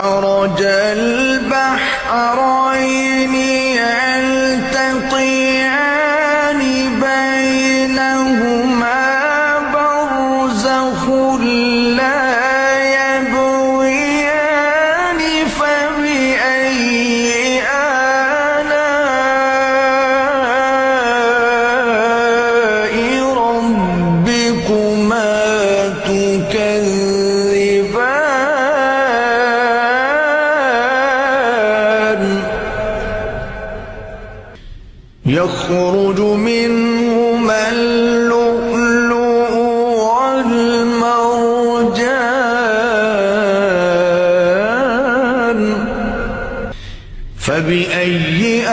مرج البحرين يلتقيان بينهما برزخ لا يبغيان فبأي آلاء ربكما تكذبان يخرج منهما اللؤلؤ والمرجان فبأي